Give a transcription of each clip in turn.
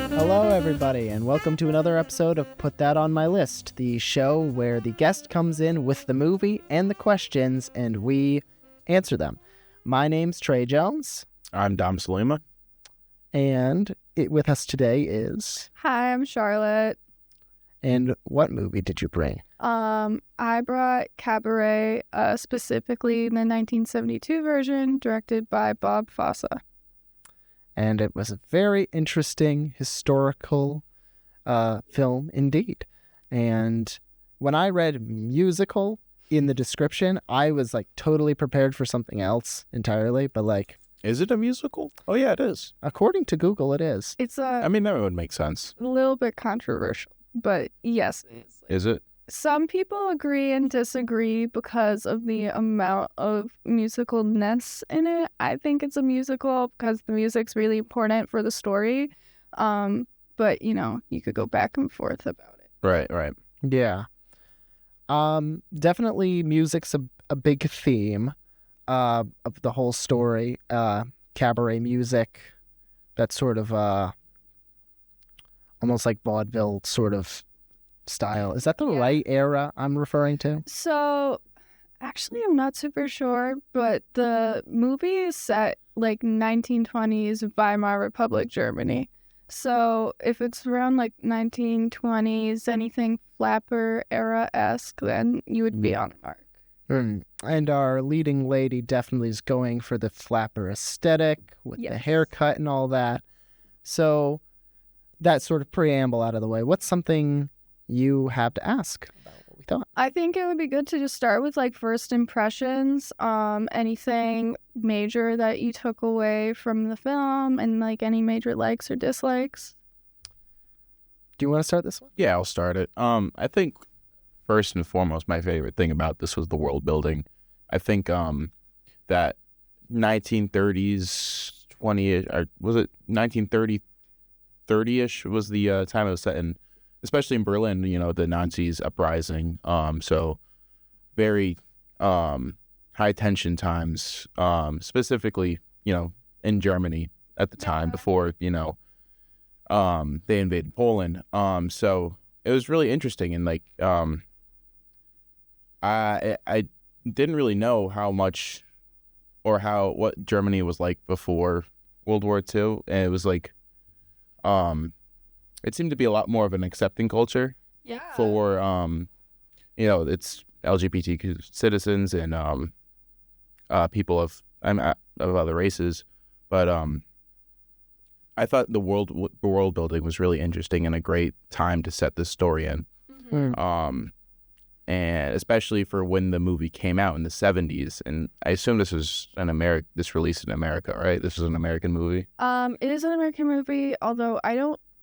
Hello, everybody, and welcome to another episode of Put That On My List, the show where the guest comes in with the movie and the questions, and we answer them. My name's Trey Jones. I'm Dom Salima. And with us today is... Hi, I'm Charlotte. And what movie did you bring? I brought Cabaret, specifically the 1972 version, directed by Bob Fosse. And it was a very interesting historical film indeed. And when I read musical in the description, I was like totally prepared for something else entirely. But like, is it a musical? Oh yeah, it is. According to Google, it is. It's I mean, that would make sense. A little bit controversial, but yes. Is it? Some people agree and disagree because of the amount of musicalness in it. I think it's a musical because the music's really important for the story. But, you know, you could go back and forth about it. Right. Yeah. Definitely music's a big theme of the whole story. Cabaret music, that sort of almost like vaudeville sort of style. Is that the right era I'm referring to? So, actually, I'm not super sure, but the movie is set like 1920s Weimar Republic, Germany. So, if it's around like 1920s, anything flapper era-esque, then you would be on the mark. And our leading lady definitely is going for the flapper aesthetic with the haircut and all that. So, that sort of preamble out of the way, what's something you have to ask about what we thought? I think it would be good to just start with like first impressions, anything major that you took away from the film and like any major likes or dislikes. Do you want to start this one? Yeah, I'll start it. I think first and foremost, my favorite thing about this was the world building. I think that 1930s, 20-ish, or was it 1930, 30-ish was the time it was set in. Especially in Berlin, you know, the Nazis uprising. So very high tension times, specifically, you know, in Germany at the time before, you know, they invaded Poland. So it was really interesting. And like, I didn't really know how much or what Germany was like before World War II. And it was like, it seemed to be a lot more of an accepting culture for, you know, it's LGBTQ citizens and people of other races. But I thought the world building was really interesting and a great time to set this story in. Mm-hmm. And especially for when the movie came out in the 70s. And I assume this was this released in America, right? This was an American movie? It is an American movie, although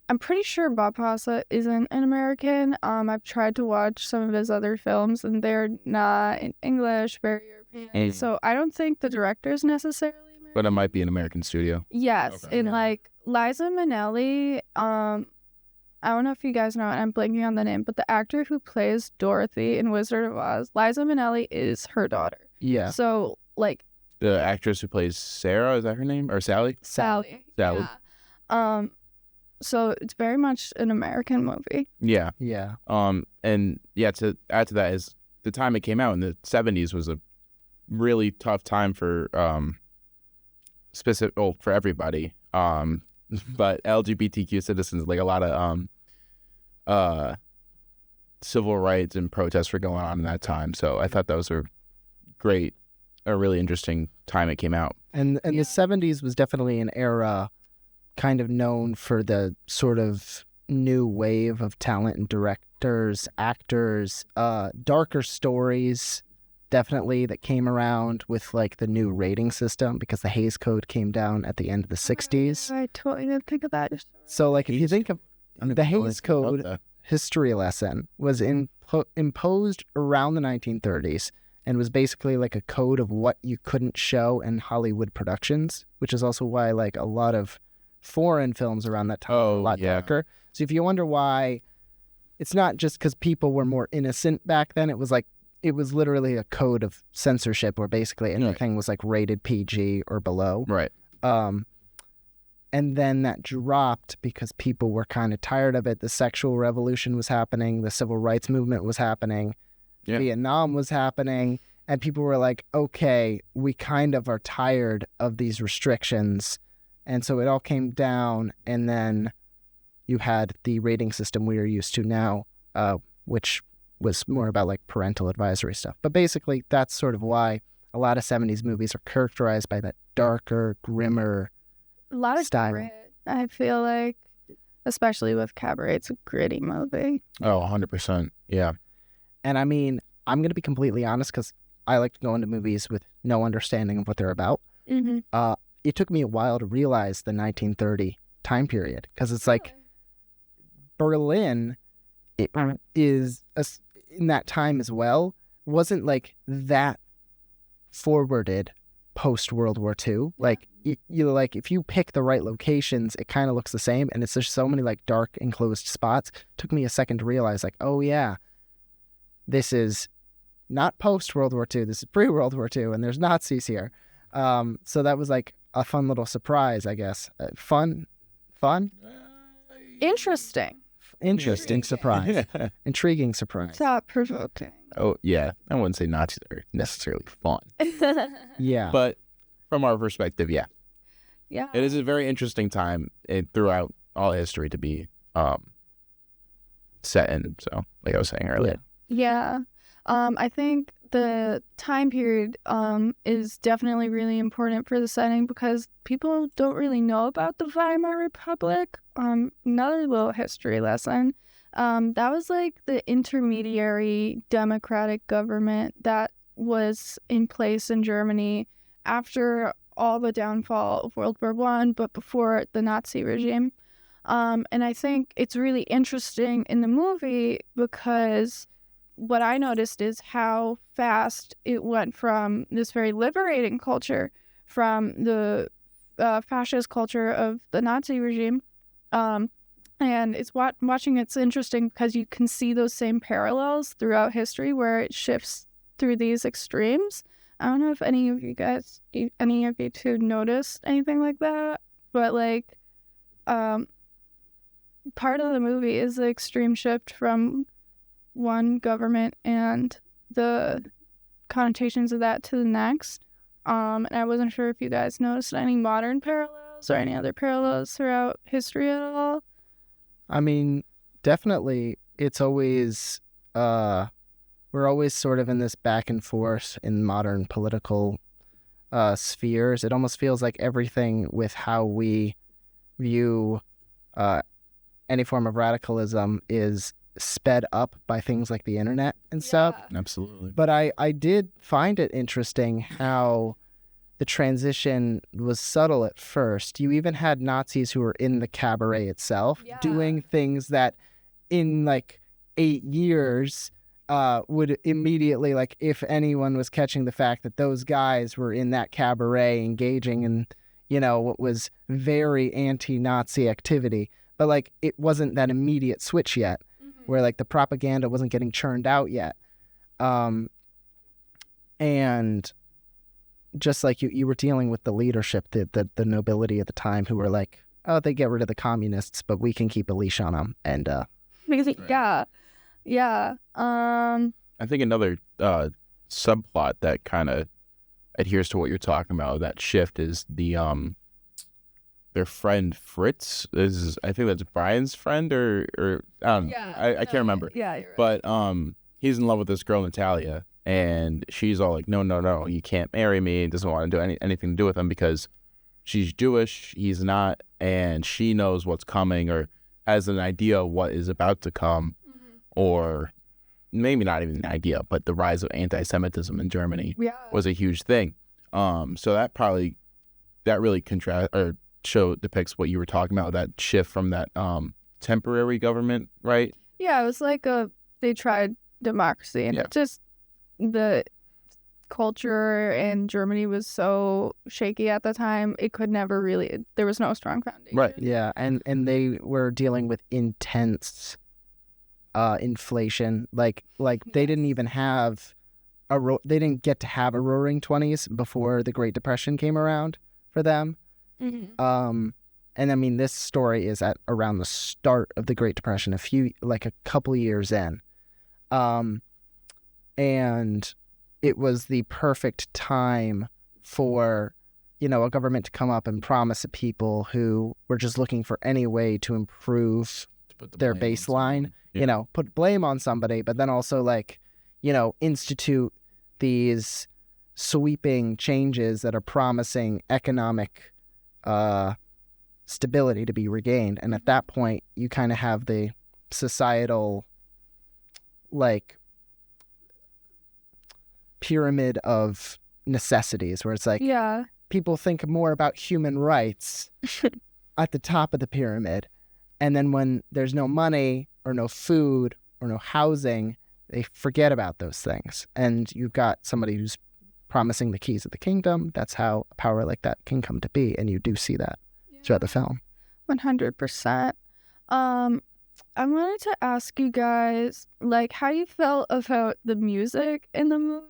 I'm pretty sure Bob Fosse isn't an American. I've tried to watch some of his other films, and they're not in English, very European. So I don't think the director's necessarily American. But it might be an American studio. Yes, okay. And like Liza Minnelli, I don't know if you guys know it, I'm blanking on the name, but the actor who plays Dorothy in Wizard of Oz, Liza Minnelli is her daughter. Yeah. So like... The actress who plays Sarah, is that her name? Or Sally? Sally. Yeah. So it's very much an American movie. Yeah. Yeah. And yeah, to add to that is the time it came out in the 70s was a really tough time for for everybody. But LGBTQ citizens, like a lot of civil rights and protests were going on in that time. So I thought that was a really interesting time it came out. And the 70s was definitely an era kind of known for the sort of new wave of talent and directors, actors, darker stories definitely that came around with like the new rating system because the Hays Code came down at the end of the 60s. I totally didn't think of that. So like if you think of the Hays Code history lesson was imposed around the 1930s and was basically like a code of what you couldn't show in Hollywood productions, which is also why like a lot of foreign films around that time were a lot darker. So if you wonder why, it's not just because people were more innocent back then. It was like it was literally a code of censorship where basically anything was like rated PG or below. Right. And then that dropped because people were kind of tired of it. The sexual revolution was happening. The civil rights movement was happening. Yeah. Vietnam was happening. And people were like, okay, we kind of are tired of these restrictions. And so it all came down. And then you had the rating system we are used to now, which was more about like parental advisory stuff. But basically, that's sort of why a lot of 70s movies are characterized by that darker, grimmer A lot of style. grit, I feel like, especially with Cabaret. It's a gritty movie. Oh, 100%. Yeah. And I mean, I'm going to be completely honest because I like to go into movies with no understanding of what they're about. Mm-hmm. It took me a while to realize the 1930 time period because it's like Berlin is in that time as well wasn't like that forwarded post World War II. Like you like if you pick the right locations, it kind of looks the same, and it's just so many like dark enclosed spots. Took me a second to realize like, oh yeah, this is not post World War II. This is pre World War II, and there's Nazis here. So that was like a fun little surprise, I guess. Fun, interesting surprise, intriguing surprise. Thought provoking. Oh, yeah. I wouldn't say Nazis are necessarily fun. Yeah, But from our perspective, yeah. Yeah. It is a very interesting time throughout all history to be set in. So, like I was saying earlier. Yeah. I think the time period is definitely really important for the setting because people don't really know about the Weimar Republic. Another little history lesson. That was like the intermediary democratic government that was in place in Germany after all the downfall of World War I, but before the Nazi regime. And I think it's really interesting in the movie because what I noticed is how fast it went from this very liberating culture from the fascist culture of the Nazi regime. And it's watching it's interesting because you can see those same parallels throughout history where it shifts through these extremes. I don't know if any of you two noticed anything like that, but like part of the movie is the extreme shift from one government and the connotations of that to the next. And I wasn't sure if you guys noticed any modern parallels or any other parallels throughout history at all. I mean, definitely, it's always we're always sort of in this back and forth in modern political spheres. It almost feels like everything with how we view any form of radicalism is sped up by things like the internet and stuff. Absolutely. But I did find it interesting how the transition was subtle at first. You even had Nazis who were in the cabaret itself doing things that in like 8 years would immediately, like if anyone was catching the fact that those guys were in that cabaret engaging in, you know, what was very anti-Nazi activity. But like it wasn't that immediate switch yet. Where like the propaganda wasn't getting churned out yet. And just like you were dealing with the leadership, the nobility at the time who were like, oh, they get rid of the communists, but we can keep a leash on them. And yeah. I think another subplot that kind of adheres to what you're talking about, that shift, is the their friend Fritz I think that's Brian's friend or I don't know. I can't remember. Yeah, you're right. But he's in love with this girl Natalia, and she's all like, no, you can't marry me. Doesn't want to do anything to do with him because she's Jewish, he's not, and she knows what's coming or has an idea of what is about to come, or maybe not even an idea, but the rise of anti-Semitism in Germany was a huge thing. So that really depicts what you were talking about, that shift from that temporary government, right? Yeah, it was like they tried democracy, and it just, the culture in Germany was so shaky at the time, it could never really, there was no strong foundation. Right. Yeah, and they were dealing with intense inflation. Like they didn't even have they didn't get to have a roaring 20s before the Great Depression came around for them. Mm-hmm. And I mean, this story is at around the start of the Great Depression, a couple of years in. And it was the perfect time for, a government to come up and promise people who were just looking for any way to improve their baseline, put blame on somebody, but then also institute these sweeping changes that are promising economic stability to be regained. And at that point, you kind of have the societal pyramid of necessities where it's people think more about human rights at the top of the pyramid. And then when there's no money or no food or no housing, they forget about those things. And you've got somebody who's promising the keys of the kingdom. That's how a power like that can come to be. And you do see that throughout the film. 100%. I wanted to ask you guys, how you felt about the music in the movie.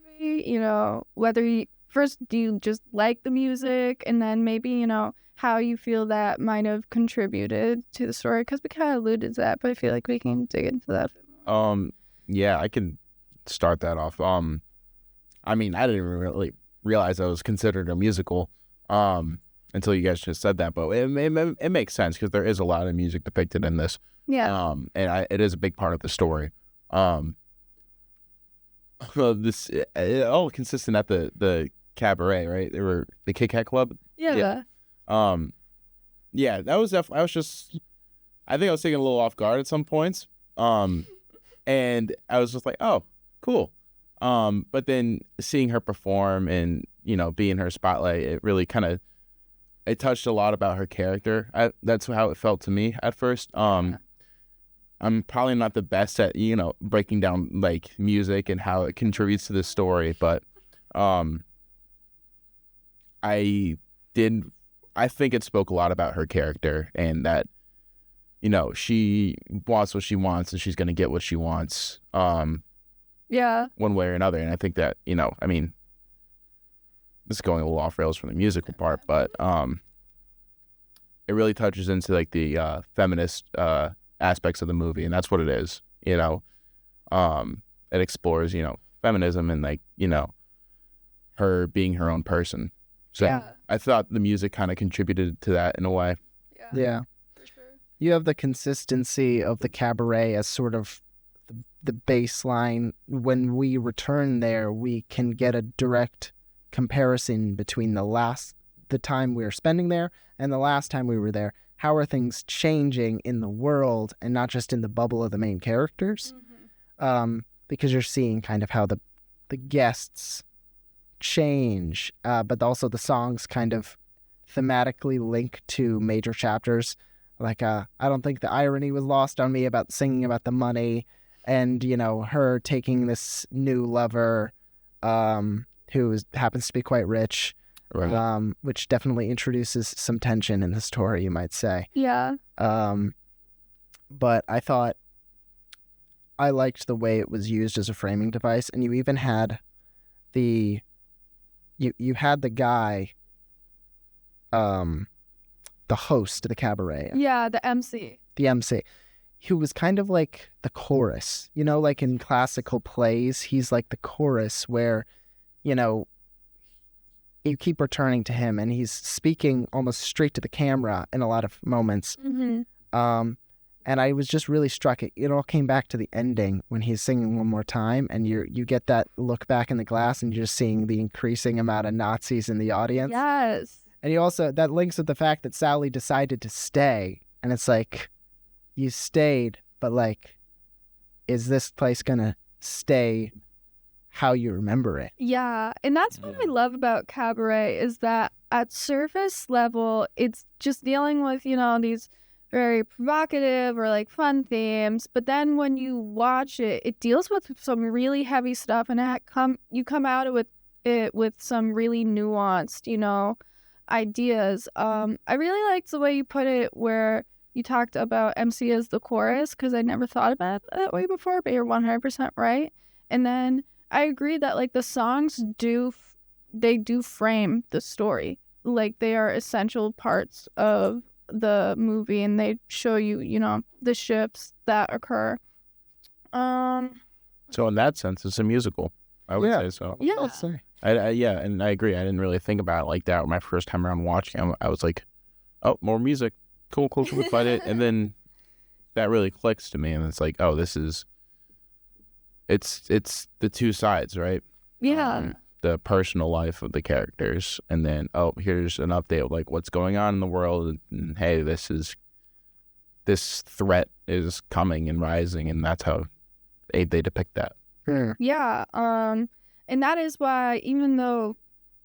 Whether first, do you just like the music, and then maybe, how you feel that might have contributed to the story? Because we kind of alluded to that, but I feel like we can dig into that. Yeah, I can start that off. I mean, I didn't really realize I was considered a musical until you guys just said that, but it makes sense because there is a lot of music depicted in this. Yeah. It is a big part of the story. This all consistent at the Cabaret, right? They were the Kit Kat Club. Yeah. Yeah, that was I was just, I think I was taken a little off guard at some points. And I was just like, oh, cool. But then seeing her perform and, be in her spotlight, it really it touched a lot about her character. That's how it felt to me at first. I'm probably not the best at, breaking down music and how it contributes to the story, but I think it spoke a lot about her character and that, she wants what she wants and she's going to get what she wants. Yeah. One way or another. And I think that, I mean, this is going a little off rails from the musical part, but it really touches into the feminist aspects of the movie, and that's what it is. It explores feminism and her being her own person. So yeah. I thought the music kind of contributed to that in a way. Yeah. For sure. You have the consistency of the Cabaret as sort of the baseline. When we return there, we can get a direct comparison between the time we were spending there and the last time we were there. How are things changing in the world and not just in the bubble of the main characters? Mm-hmm. Because you're seeing kind of how the guests change, but also the songs kind of thematically link to major chapters. I don't think the irony was lost on me about singing about the money and, her taking this new lover who happens to be quite rich. Right. Which definitely introduces some tension in the story, you might say. Yeah. But I thought I liked the way it was used as a framing device, and you even had you had the guy, the host of the Cabaret. Yeah, the MC. The MC, who was kind of like the chorus, like in classical plays, he's like the chorus where, you keep returning to him and he's speaking almost straight to the camera in a lot of moments. Mm-hmm. And I was just really struck. It all came back to the ending when he's singing one more time and you get that look back in the glass and you're just seeing the increasing amount of Nazis in the audience. Yes. And that links with the fact that Sally decided to stay. And it's you stayed, but is this place going to stay how you remember it? Yeah, and that's what I love about Cabaret is that at surface level, it's just dealing with, these very provocative or fun themes. But then when you watch it, it deals with some really heavy stuff and you come out with it with some really nuanced, ideas. I really liked the way you put it where you talked about MC as the chorus because I never thought about it that way before, but you're 100% right. And then I agree that like the songs do frame the story. Like they are essential parts of the movie, and they show you, you know, the shifts that occur. So in that sense, it's a musical. I would say so. Yeah. I'd say. Yeah, and I agree. I didn't really think about it like that my first time around watching. I was like, oh, more music. Cool. But and then that really clicks to me, and it's like, oh, this is. It's the two sides, right? Yeah. The personal life of the characters, and then here's an update of like what's going on in the world, and hey, this threat is coming and rising, and that's how they depict that. Yeah. And that is why, even though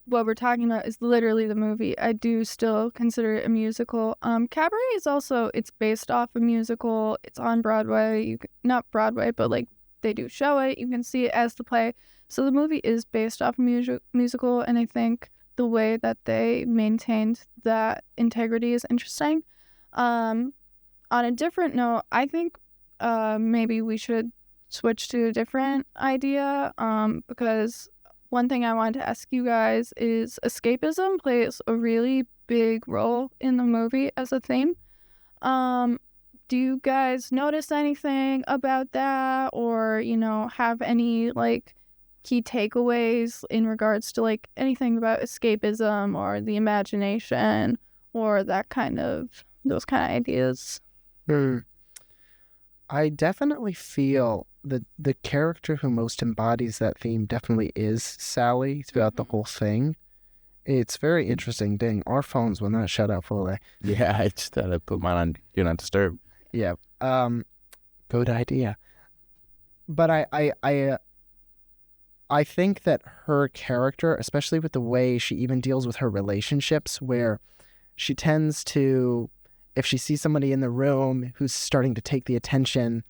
what we're talking about is literally the movie, I do still consider it a musical. Cabaret is also, it's based off a musical. It's on Broadway. Not Broadway, but like they do show it. You can see it as the play. So the movie is based off a musical, and I think the way that they maintained that integrity is interesting. On a different note, I think maybe we should switch to a different idea, because one thing I wanted to ask you guys is escapism plays a really big role in the movie as a theme. Do you guys notice anything about that, or, you know, have any like key takeaways in regards to like anything about escapism or the imagination or those kind of ideas? I definitely feel the character who most embodies that theme definitely is Sally throughout the whole thing. It's very interesting. Dang, our phones will not shut up fully. Yeah, I just had to put mine on Do Not Disturb. Yeah. Good idea. But I think that her character, especially with the way she even deals with her relationships, where she tends to, if she sees somebody in the room who's starting to take the attention,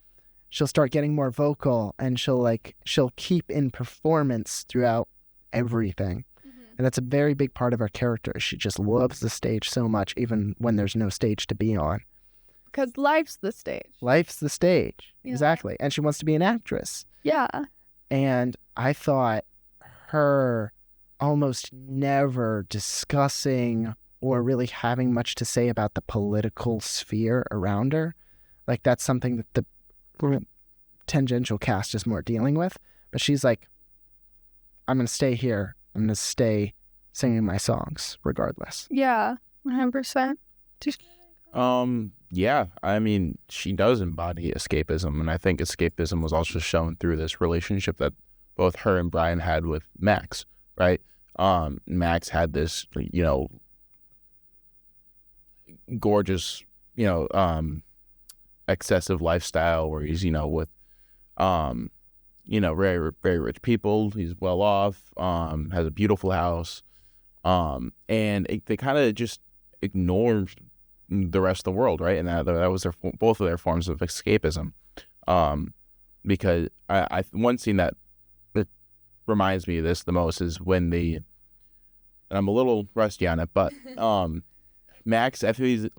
she'll start getting more vocal, and she'll keep in performance throughout everything. And that's a very big part of her character. She just loves the stage so much, even when there's no stage to be on. Because life's the stage. Life's the stage. Yeah. Exactly. And she wants to be an actress. Yeah. And I thought her almost never discussing or really having much to say about the political sphere around her. Like, that's something that the tangential cast is more dealing with. But she's like, I'm going to stay here. I'm going to stay singing my songs regardless. Yeah, 100%. Yeah, I mean, she does embody escapism, and I think escapism was also shown through this relationship that both her and Brian had with Max, right? Max had this, you know, gorgeous, you know, excessive lifestyle where he's, you know, with, you know, very, very rich people. He's well off, has a beautiful house, and they kind of just ignore the rest of the world, right? And that was both of their forms of escapism. Because I one scene that reminds me of this the most is when and I'm a little rusty on it, but Max, I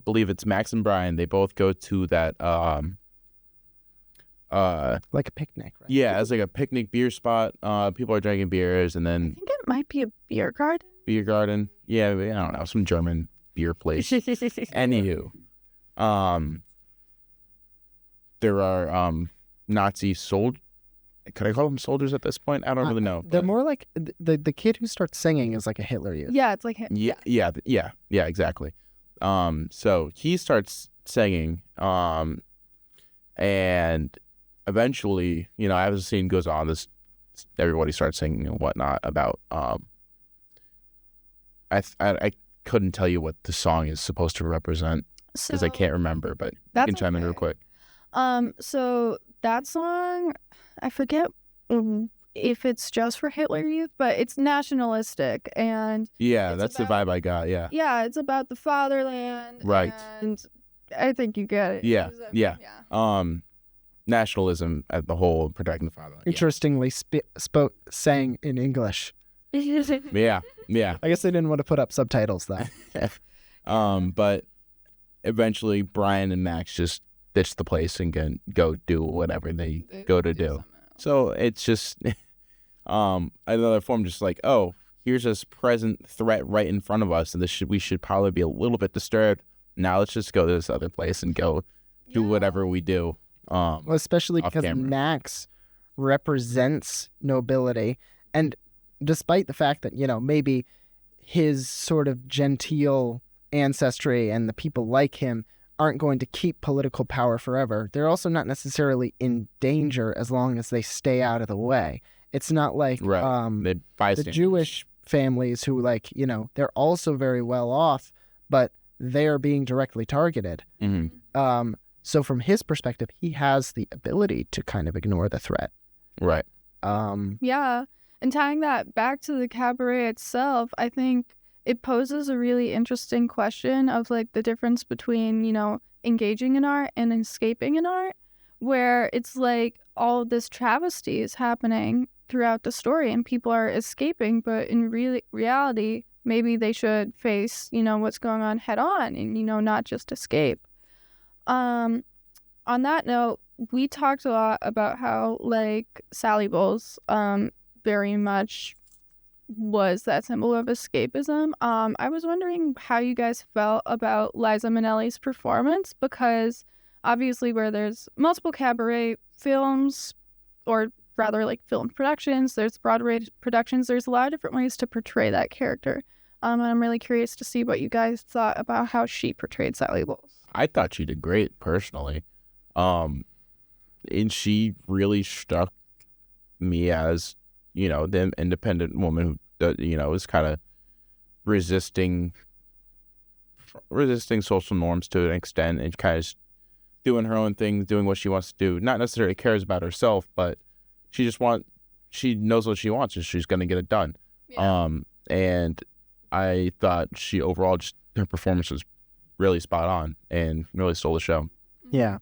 believe it's Max and Brian, they both go to that like a picnic, right? Yeah, it's like a picnic beer spot. People are drinking beers, and then I think it might be a beer garden. Beer garden, yeah, I don't know, some German beer place. Anywho, there are Nazi soldiers. Could I call them soldiers at this point? I don't really know. They're more like the kid who starts singing is like a Hitler Youth. Yeah, it's like him. Yeah, exactly. So he starts singing, and eventually, you know, as the scene goes on, everybody starts singing and whatnot about. I couldn't tell you what the song is supposed to represent because I can't remember, but you can chime in real quick. So that song, I forget if it's just for Hitler Youth, but it's nationalistic, and yeah, that's the vibe I got. Yeah, it's about the fatherland, right? And I think you get it. Yeah. Nationalism at the whole, protecting the fatherland. Interestingly, sang in English. Yeah. I guess they didn't want to put up subtitles though. But eventually, Brian and Max just ditch the place and go do whatever they go to do. So it's just, another form, just like, oh, here's this present threat right in front of us, and we should probably be a little bit disturbed. Now let's just go to this other place and go do whatever we do. Well, especially because camera. Max represents nobility, and despite the fact that, maybe his sort of genteel ancestry and the people like him aren't going to keep political power forever, they're also not necessarily in danger as long as they stay out of the way. It's not like the Jewish families who, like, they're also very well off, but they're being directly targeted. Mm-hmm. So from his perspective, he has the ability to kind of ignore the threat. Right. Yeah. And tying that back to the cabaret itself, I think it poses a really interesting question of, like, the difference between, engaging in art and escaping in art, where it's like all of this travesty is happening throughout the story and people are escaping, but in reality, maybe they should face, what's going on head on and, not just escape. On that note, we talked a lot about how, like, Sally Bowles, very much was that symbol of escapism. I was wondering how you guys felt about Liza Minnelli's performance, because obviously where there's multiple cabaret films, or rather like film productions, there's Broadway productions, there's a lot of different ways to portray that character. And I'm really curious to see what you guys thought about how she portrayed Sally Bowles. I thought she did great, personally. And she really struck me as, the independent woman who, is kind of resisting social norms to an extent, and kind of doing her own thing, doing what she wants to do. Not necessarily cares about herself, but she knows what she wants, and she's going to get it done. Yeah. And I thought her performance was really spot on and really stole the show. Yeah.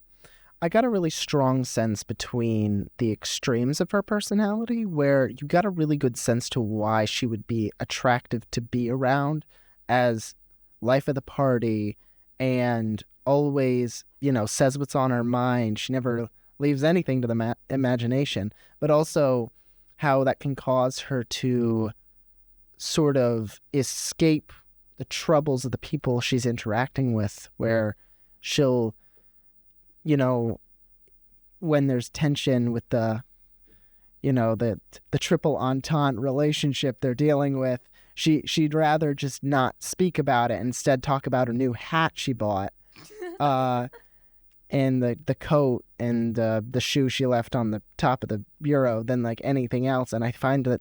I got a really strong sense between the extremes of her personality, where you got a really good sense to why she would be attractive to be around as life of the party and always, says what's on her mind. She never leaves anything to the imagination, but also how that can cause her to sort of escape the troubles of the people she's interacting with, where she'll, when there's tension with the triple entente relationship they're dealing with, she'd rather just not speak about it, instead talk about a new hat she bought, and the coat and the shoe she left on the top of the bureau than like anything else. And I find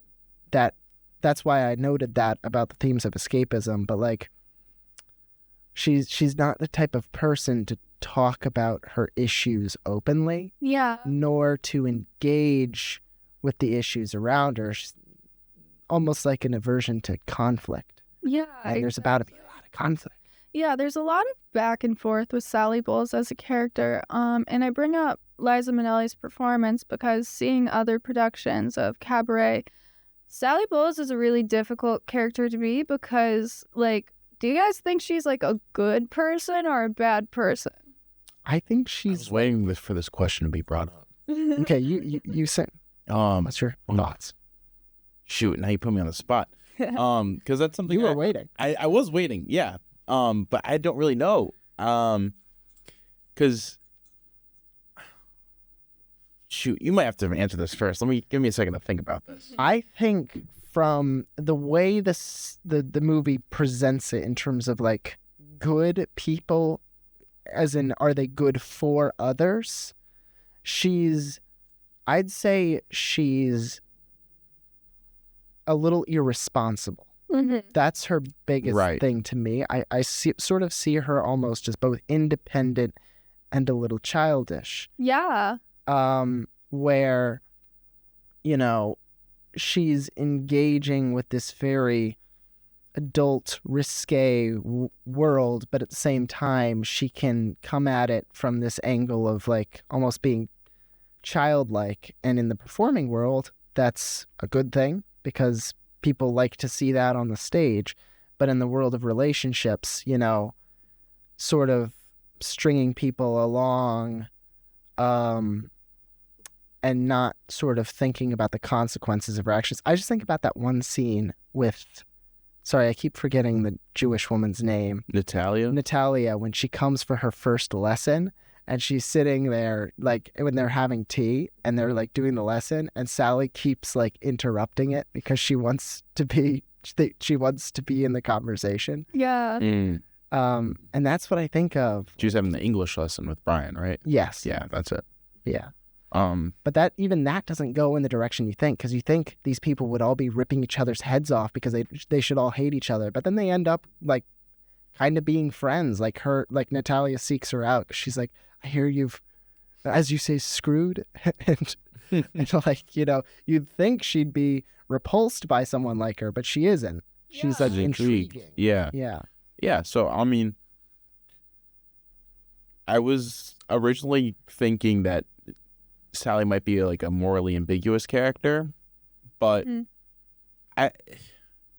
that's why I noted that about the themes of escapism. But like, she's not the type of person to talk about her issues openly, nor to engage with the issues around her. She's almost like an aversion to conflict. And there's about to be a lot of conflict. Yeah, there's a lot of back and forth with Sally Bowles as a character. And I bring up Liza Minnelli's performance because seeing other productions of Cabaret, Sally Bowles is a really difficult character to be, because, like, do you guys think she's like a good person or a bad person? I think I was waiting for this question to be brought up. Okay, you said. What's your thoughts? Shoot, now you put me on the spot. Because that's something you were waiting. I was waiting, yeah. But I don't really know. Because shoot, you might have to answer this first. Give me a second to think about this. I think from the way the movie presents it in terms of like good people, as in, are they good for others? I'd say she's a little irresponsible. Mm-hmm. That's her biggest thing to me. I sort of see her almost as both independent and a little childish. Yeah. Where, she's engaging with this very adult, risque world, but at the same time, she can come at it from this angle of like almost being childlike. And in the performing world, that's a good thing, because people like to see that on the stage. But in the world of relationships, sort of stringing people along, and not sort of thinking about the consequences of her actions. I just think about that one scene with, sorry, I keep forgetting the Jewish woman's name. Natalia, when she comes for her first lesson and she's sitting there like when they're having tea and they're like doing the lesson and Sally keeps like interrupting it because she wants to be in the conversation. Yeah. And that's what I think of. She was having the English lesson with Brian, right? Yes. Yeah, that's it. Yeah. But that doesn't go in the direction you think, because you think these people would all be ripping each other's heads off because they should all hate each other. But then they end up like kind of being friends. Like Natalia seeks her out. She's like, I hear you've, as you say, screwed. and like, you'd think she'd be repulsed by someone like her, but she isn't. She's like intriguing. Yeah. Yeah. Yeah. So, I mean, I was originally thinking that Sally might be like a morally ambiguous character, but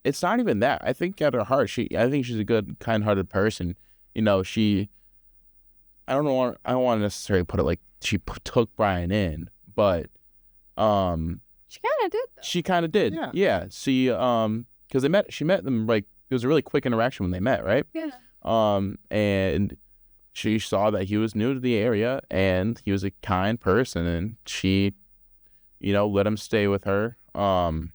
it's not even that. I think at her heart, I think she's a good, kind-hearted person. I don't want to necessarily put it like she took Brian in, but she kind of did. Though. She kind of did. Yeah. She because she met them like it was a really quick interaction when they met, right? Yeah. And she saw that he was new to the area and he was a kind person, and she, let him stay with her. So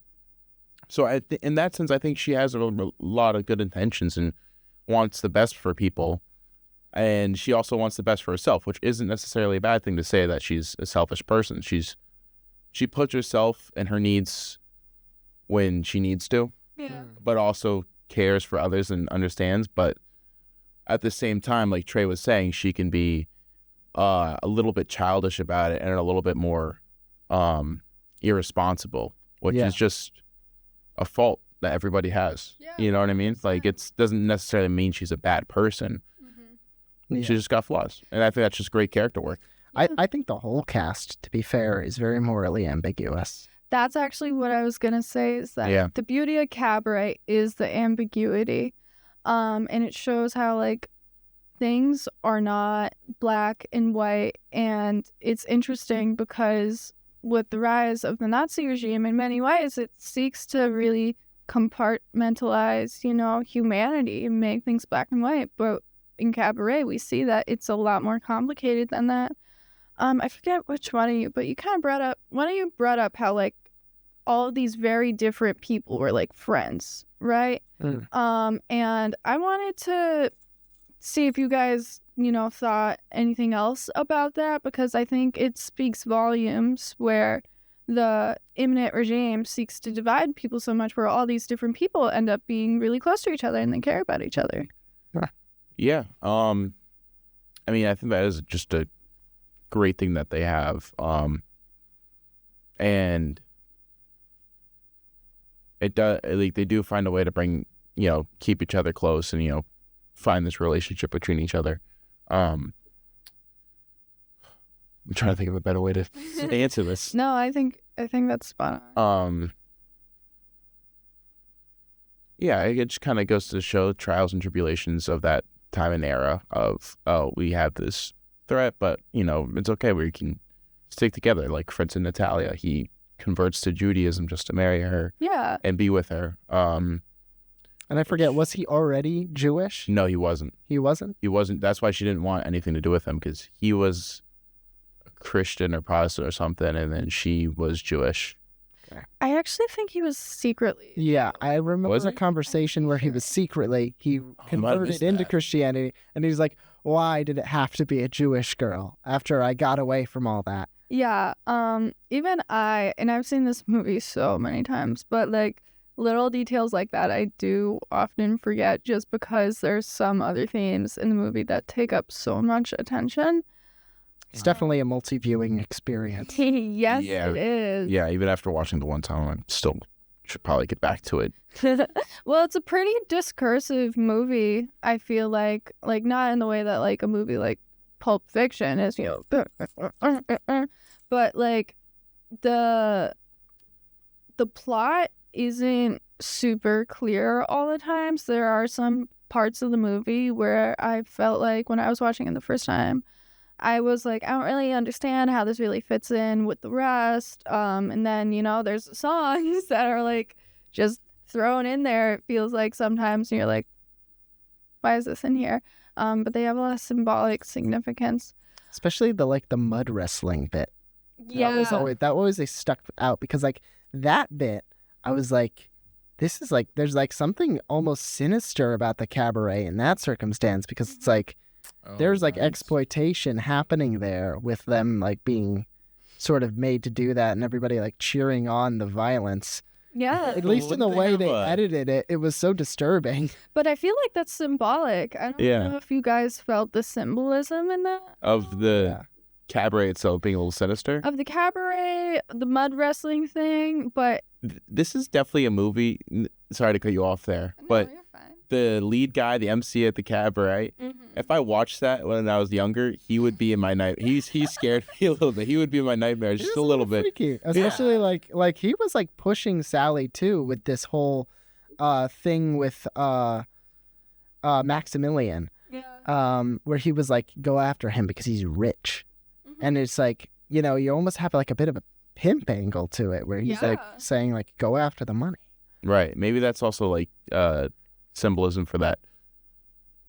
in that sense, I think she has a lot of good intentions and wants the best for people. And she also wants the best for herself, which isn't necessarily a bad thing to say that she's a selfish person. She puts herself and her needs when she needs to, but also cares for others and understands. But at the same time, like Trey was saying, she can be a little bit childish about it and a little bit more irresponsible, which is just a fault that everybody has. Yeah. You know what I mean? Like it doesn't necessarily mean she's a bad person. Mm-hmm. Yeah. She just got flaws. And I think that's just great character work. Yeah. I think the whole cast, to be fair, is very morally ambiguous. That's actually what I was going to say, is that the beauty of Cabaret is the ambiguity. And it shows how, like, things are not black and white. And it's interesting because with the rise of the Nazi regime, in many ways, it seeks to really compartmentalize, humanity and make things black and white. But in Cabaret, we see that it's a lot more complicated than that. I forget which one of you, but one of you brought up how, like, all of these very different people were, like, friends, right? And I wanted to see if you guys, thought anything else about that, because I think it speaks volumes where the imminent regime seeks to divide people so much where all these different people end up being really close to each other and they care about each other. Yeah. I mean, I think that is just a great thing that they have. And it does, like, they do find a way to bring, keep each other close and, find this relationship between each other. I'm trying to think of a better way to answer this. No, I think that's spot on. Yeah, it just kind of goes to show the trials and tribulations of that time and era of, we have this threat, but, it's okay. We can stick together. Like, for instance, Natalia, he converts to Judaism just to marry her and be with her. And I forget, was he already Jewish? No, he wasn't. He wasn't? He wasn't. That's why she didn't want anything to do with him, because he was a Christian or Protestant or something, and then she was Jewish. I actually think he was secretly. Yeah, I remember a conversation where he was secretly, he converted into Christianity, and he was like, why did it have to be a Jewish girl after I got away from all that? Yeah, even and I've seen this movie so many times, but, like, little details like that I do often forget just because there's some other themes in the movie that take up so much attention. It's definitely a multi-viewing experience. Yes, it is. Yeah, even after watching the one time, I still should probably get back to it. Well, it's a pretty discursive movie, I feel like not in the way that, like, a movie like Pulp Fiction is, but, like, the plot isn't super clear all the time. So there are some parts of the movie where I felt like when I was watching it the first time, I was like, I don't really understand how this really fits in with the rest. And then, you know, there's songs that are like just thrown in there. It feels like sometimes and you're like, why is this in here? But they have a lot of symbolic significance. Especially the mud wrestling bit. Yeah. That always they stuck out because like that bit, I was like, this is like, there's like something almost sinister about the cabaret in that circumstance because it's like, there's like exploitation happening there with them like being sort of made to do that and everybody like cheering on the violence. Yeah. At least in the way they edited it, it was so disturbing. But I feel like that's symbolic. I don't know if you guys felt the symbolism in that. Of the cabaret itself being a little sinister? Of the cabaret, the mud wrestling thing, but... This is definitely a movie... Sorry to cut you off there, but you're fine. The lead guy, the MC at the cabaret, if I watched that when I was younger, he would be in my night. He scared me a little bit. He would be in my nightmares just a little bit. Freaky. Especially like he was like pushing Sally too with this whole thing with Maximilian. Yeah. Where he was like, go after him because he's rich. And it's like, you know, you almost have like a bit of a pimp angle to it where he's like saying like, go after the money. Right. Maybe that's also like symbolism for that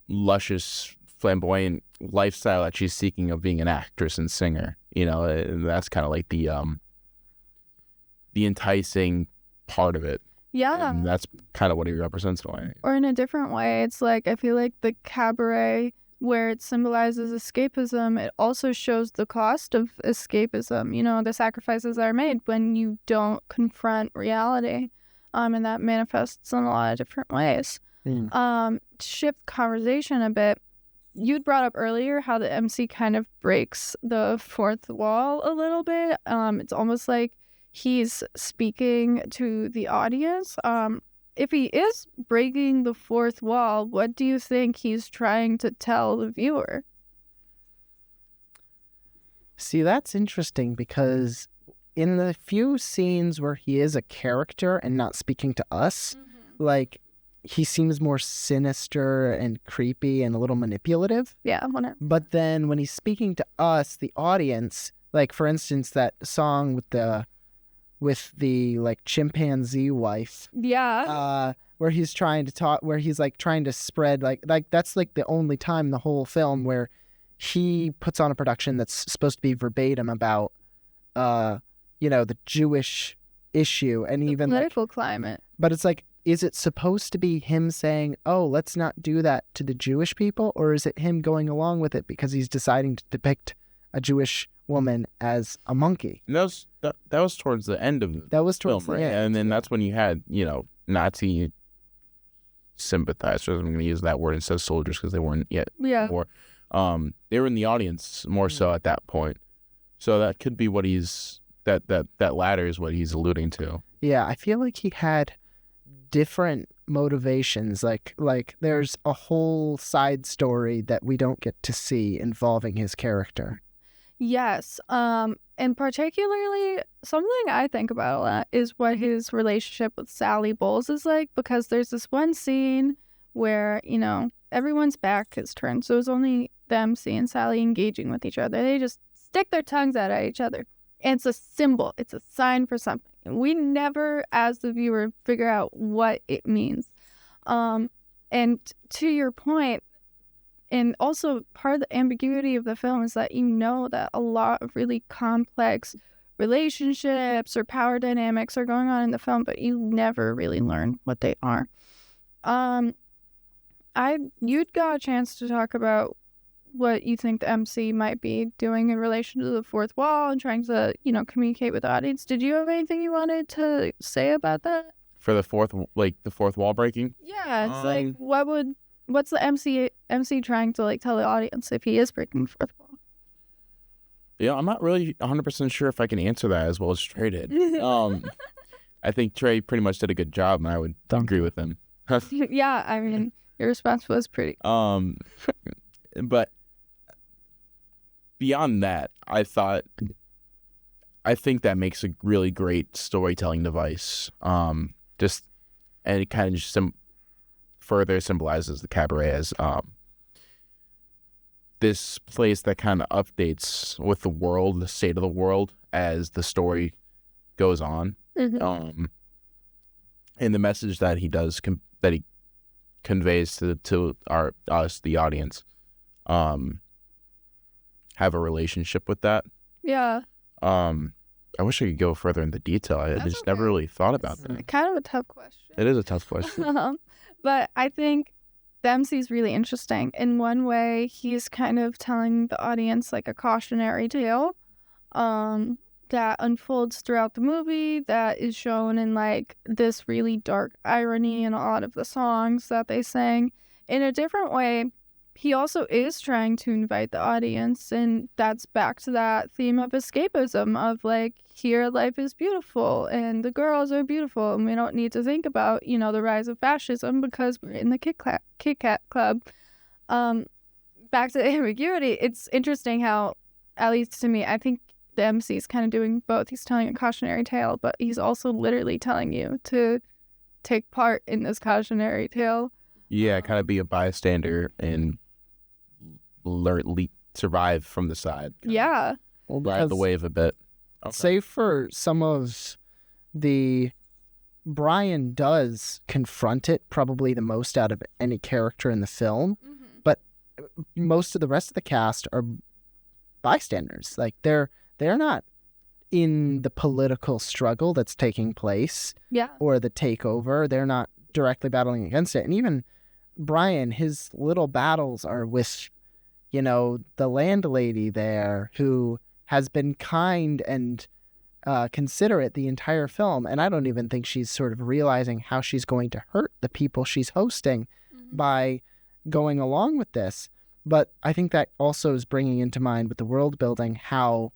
luscious, flamboyant lifestyle that she's seeking of being an actress and singer. You know, and that's kind of like the enticing part of it. Yeah. And that's kind of what he represents in a way. Or in a different way, it's like, I feel like the cabaret, where it symbolizes escapism, it also shows the cost of escapism. You know, the sacrifices that are made when you don't confront reality. And that manifests in a lot of different ways. Shift conversation a bit. You'd brought up earlier how the MC kind of breaks the fourth wall a little bit. It's almost like he's speaking to the audience. If he is breaking the fourth wall, what do you think he's trying to tell the viewer? See, that's interesting because in the few scenes where he is a character and not speaking to us, like, he seems more sinister and creepy and a little manipulative. Yeah, whatever. But then when he's speaking to us, the audience, like, for instance, that song with the like chimpanzee wife. Yeah. Where he's trying to talk, where he's like trying to spread like that's like the only time in the whole film where he puts on a production that's supposed to be verbatim about, you know, the Jewish issue and even political climate. But it's like, is it supposed to be him saying, oh, let's not do that to the Jewish people? Or is it him going along with it because he's deciding to depict a Jewish woman as a monkey? And that was towards the end of the film, right? And then that's when you had, you know, Nazi sympathizers. I'm going to use that word instead of soldiers because they weren't yet. Yeah. Or, they were in the audience more so at that point. So that could be what that latter is what he's alluding to. Yeah, I feel like he had different motivations. Like there's a whole side story that we don't get to see involving his character. Yes. And particularly something I think about a lot is what his relationship with Sally Bowles is like, because there's this one scene where, you know, everyone's back is turned. So it's only them seeing Sally engaging with each other. They just stick their tongues out at each other. And it's a symbol. It's a sign for something. And we never, as the viewer, figure out what it means. And to your point, and also part of the ambiguity of the film is that you know that a lot of really complex relationships or power dynamics are going on in the film, but you never really learn what they are. You'd got a chance to talk about what you think the MC might be doing in relation to the fourth wall and trying to, you know, communicate with the audience. Did you have anything you wanted to say about that? For the fourth wall breaking? Yeah, it's like, what's the MC trying to like tell the audience if he is breaking the fourth wall? Yeah, I'm not really 100% sure if I can answer that as well as Trey did. I think Trey pretty much did a good job, and I would agree with him. Yeah, I mean, your response was pretty. But beyond that, I think that makes a really great storytelling device. And it kind of just further symbolizes the cabaret as this place that kind of updates with the world, the state of the world as the story goes on. And the message that he does, that he conveys to us, the audience, have a relationship with that. Yeah. I wish I could go further into detail. I just never really thought about that. Kind of a tough question. It is a tough question. But I think the MC is really interesting. In one way, he's kind of telling the audience like a cautionary tale that unfolds throughout the movie, that is shown in like this really dark irony in a lot of the songs that they sing. In a different way, he also is trying to invite the audience, and that's back to that theme of escapism of like, here life is beautiful and the girls are beautiful and we don't need to think about, the rise of fascism because we're in the Kit Kat Club. Back to the ambiguity, it's interesting how, at least to me, I think the MC is kind of doing both. He's telling a cautionary tale, but he's also literally telling you to take part in this cautionary tale. Yeah, kind of be a bystander and survive from the side. Yeah. Well, ride the wave a bit. Okay. Save for some of the... Brian does confront it probably the most out of any character in the film, but most of the rest of the cast are bystanders. Like, they're not in the political struggle that's taking place, or the takeover. They're not directly battling against it. And even Brian, his little battles are with, the landlady there who has been kind and considerate the entire film. And I don't even think she's sort of realizing how she's going to hurt the people she's hosting by going along with this. But I think that also is bringing into mind with the world building how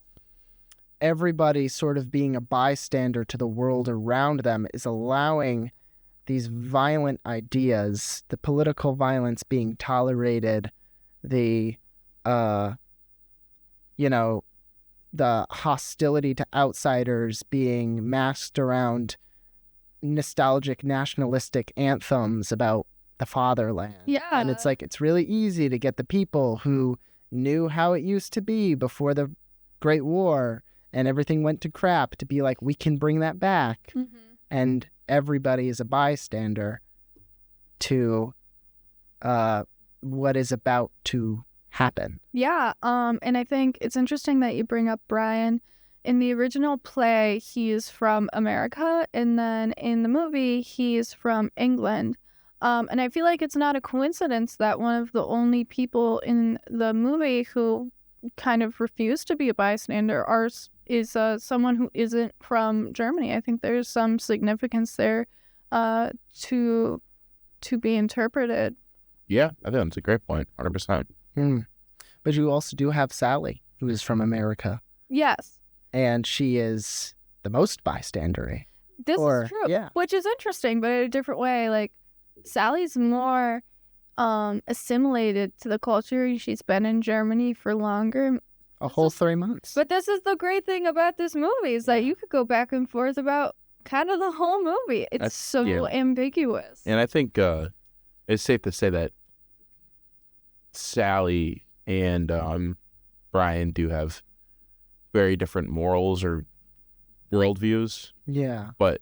everybody sort of being a bystander to the world around them is allowing these violent ideas, the political violence being tolerated, the hostility to outsiders being masked around nostalgic nationalistic anthems about the fatherland. Yeah. And it's like, it's really easy to get the people who knew how it used to be before the Great War and everything went to crap to be like, we can bring that back. And everybody is a bystander to what is about to happen. Yeah. And I think it's interesting that you bring up Brian. In the original play, he is from America, and then in the movie, he is from England. And I feel like it's not a coincidence that one of the only people in the movie who kind of refused to be a bystander is someone who isn't from Germany. I think there's some significance there to be interpreted. Yeah, I think that's a great point. 100%. But you also do have Sally, who is from America. Yes. And she is the most bystandery. This is true. Yeah. Which is interesting, but in a different way. Like, Sally's more assimilated to the culture. She's been in Germany for longer. A whole 3 months. But this is the great thing about this movie, is that you could go back and forth about kind of the whole movie. It's ambiguous. And I think it's safe to say that Sally and Brian do have very different morals or worldviews. Yeah. But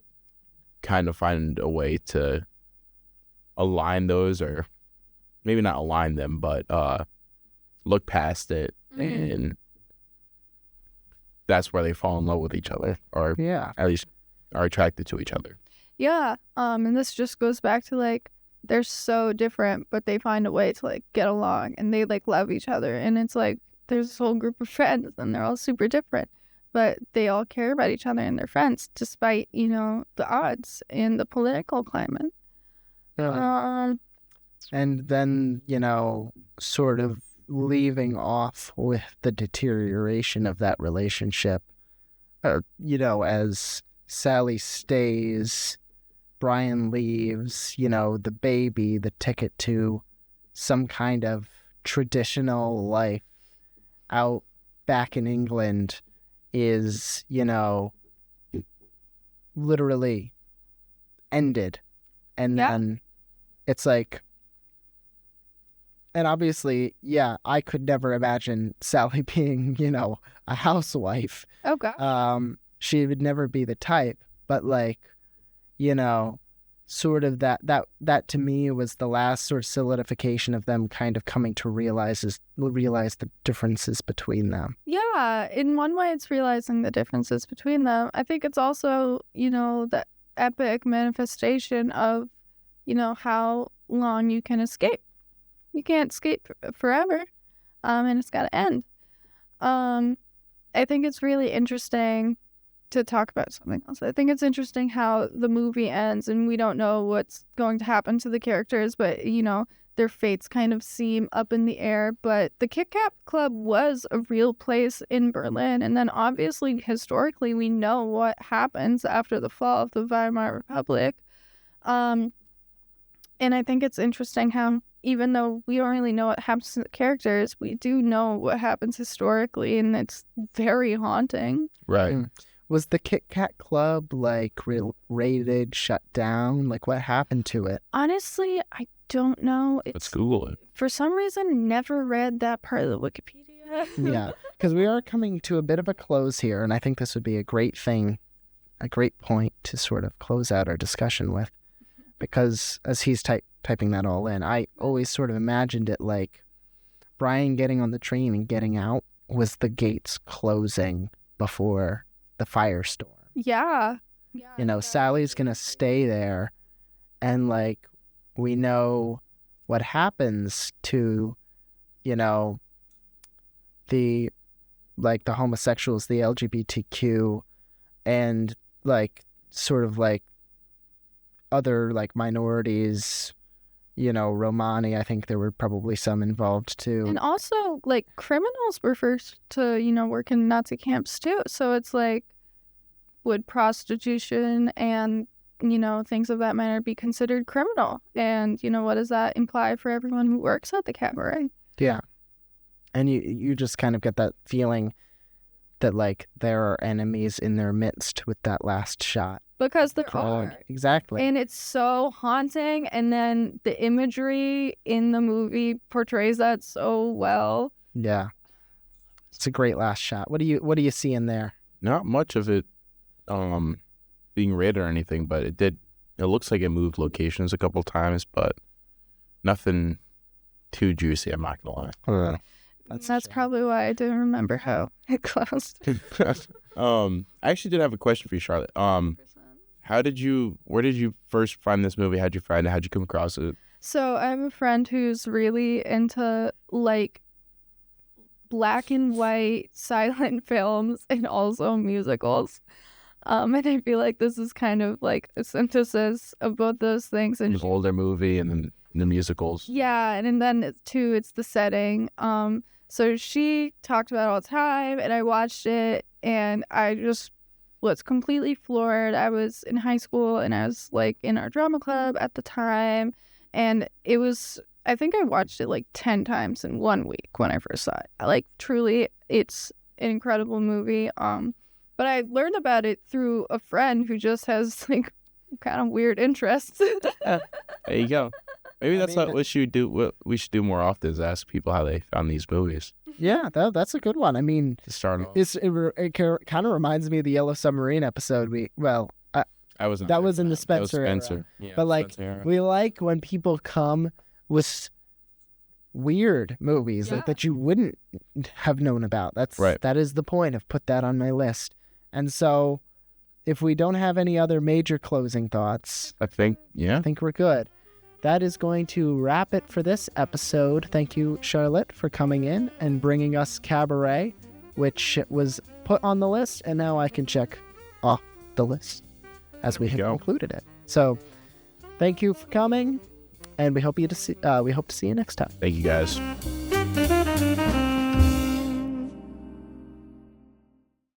kind of find a way to align those, or maybe not align them, but look past it, and that's where they fall in love with each other, or at least are attracted to each other. Yeah. And this just goes back to like, they're so different, but they find a way to like get along, and they like love each other. And it's like, there's this whole group of friends and they're all super different, but they all care about each other and they're friends despite, the odds in the political climate. And then, sort of leaving off with the deterioration of that relationship, as Sally stays, Brian leaves, the baby, the ticket to some kind of traditional life out back in England is, literally ended. And then it's like, And obviously, yeah, I could never imagine Sally being, a housewife. Oh, God. She would never be the type, but like, sort of that to me was the last sort of solidification of them kind of coming to realize the differences between them. Yeah, in one way it's realizing the differences between them. I think it's also, the epic manifestation of, how long you can escape. You can't escape forever, and it's got to end. I think it's really interesting to talk about something else. I think it's interesting how the movie ends and we don't know what's going to happen to the characters, but, their fates kind of seem up in the air. But the Kit Kat Club was a real place in Berlin. And then obviously, historically, we know what happens after the fall of the Weimar Republic. And I think it's interesting how, even though we don't really know what happens to the characters, we do know what happens historically, and it's very haunting. Right. Was the Kit Kat Club, raided, shut down? Like, what happened to it? Honestly, I don't know. Let's Google it. For some reason, never read that part of the Wikipedia. Yeah, because we are coming to a bit of a close here, and I think this would be a great point to sort of close out our discussion with. Because as he's typing that all in, I always sort of imagined it like Brian getting on the train and getting out was the gates closing before the firestorm. Yeah. Sally's going to stay there, and we know what happens to, the homosexuals, the LGBTQ, and other minorities, Romani. I think there were probably some involved too. And also criminals were first to, work in Nazi camps too. So it's would prostitution and, things of that manner be considered criminal? And, what does that imply for everyone who works at the cabaret? Yeah. And you just kind of get that feeling that there are enemies in their midst with that last shot. Because there are. Exactly. And it's so haunting. And then the imagery in the movie portrays that so well. Yeah. It's a great last shot. What do you see in there? Not much of it being raided or anything, but it looks like it moved locations a couple times, but nothing too juicy, I'm not gonna lie. That's probably why I didn't remember how it closed. I actually did have a question for you, Charlotte. Where did you first find this movie? How'd you find it? How'd you come across it? So I have a friend who's really into black and white silent films and also musicals. And I feel like this is kind of a synthesis of both those things. And the older movie and then the musicals. Yeah, and then it's the setting. So she talked about it all the time, and I watched it, and I just was completely floored. I was in high school, and I was in our drama club at the time, and I think I watched it 10 times in 1 week when I first saw it. Truly, it's an incredible movie. But I learned about it through a friend who just has kind of weird interests. There you go. Maybe that's what we should do. What we should do more often is ask people how they found these movies. Yeah, that's a good one. I mean, to start off, it kind of reminds me of the Yellow Submarine episode. I wasn't. That was in the Spencer. Era. Yeah, but Spencer era. We like when people come with weird movies that you wouldn't have known about. That's right. That is the point of put that on my list. And so, if we don't have any other major closing thoughts, I think we're good. That is going to wrap it for this episode. Thank you, Charlotte, for coming in and bringing us Cabaret, which was put on the list, and now I can check off the list as we have concluded it. So, thank you for coming, and we hope to see you next time. Thank you, guys.